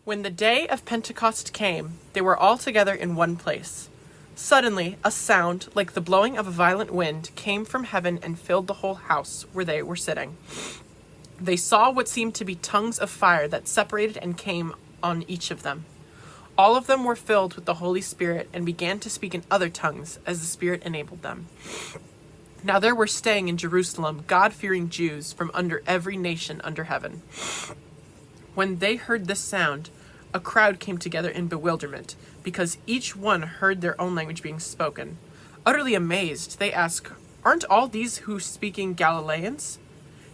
When the day of Pentecost came, they were all together in one place. Suddenly, a sound, like the blowing of a violent wind, came from heaven and filled the whole house where they were sitting. They saw what seemed to be tongues of fire that separated and came on each of them. All of them were filled with the Holy Spirit and began to speak in other tongues as the Spirit enabled them. Now there were staying in Jerusalem God-fearing Jews from under every nation under heaven. When they heard this sound, a crowd came together in bewilderment, because each one heard their own language being spoken. Utterly amazed, they asked, "Aren't all these who speaking Galileans?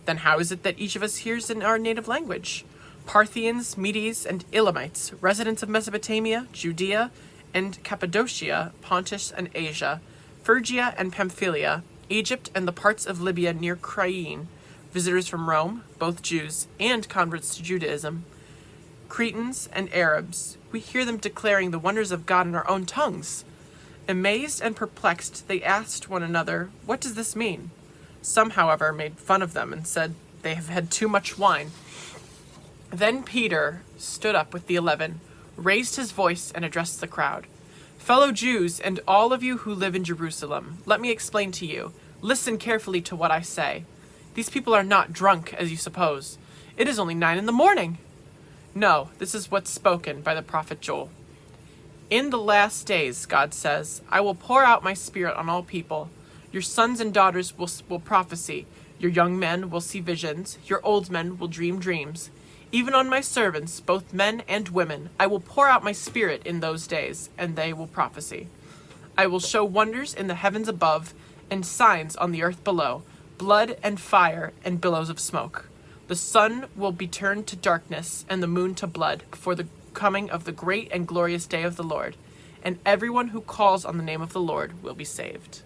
Then how is it that each of us hears in our native language? Parthians, Medes, and Elamites, residents of Mesopotamia, Judea, and Cappadocia, Pontus and Asia, Phrygia and Pamphylia, Egypt and the parts of Libya near Cyrene, visitors from Rome, both Jews and converts to Judaism, Cretans and Arabs, we hear them declaring the wonders of God in our own tongues." Amazed and perplexed, they asked one another, "What does this mean?" Some, however, made fun of them and said, "They have had too much wine." Then Peter stood up with the 11, raised his voice, and addressed the crowd. "Fellow Jews, and all of you who live in Jerusalem, let me explain to you. Listen carefully to what I say. These people are not drunk, as you suppose. It is only 9 a.m. No, this is what's spoken by the prophet Joel. In the last days, God says, I will pour out my spirit on all people. Your sons and daughters will prophesy. Your young men will see visions. Your old men will dream dreams. Even on my servants, both men and women, I will pour out my spirit in those days, and they will prophesy. I will show wonders in the heavens above and signs on the earth below, blood and fire and billows of smoke. The sun will be turned to darkness and the moon to blood before the coming of the great and glorious day of the Lord, and everyone who calls on the name of the Lord will be saved.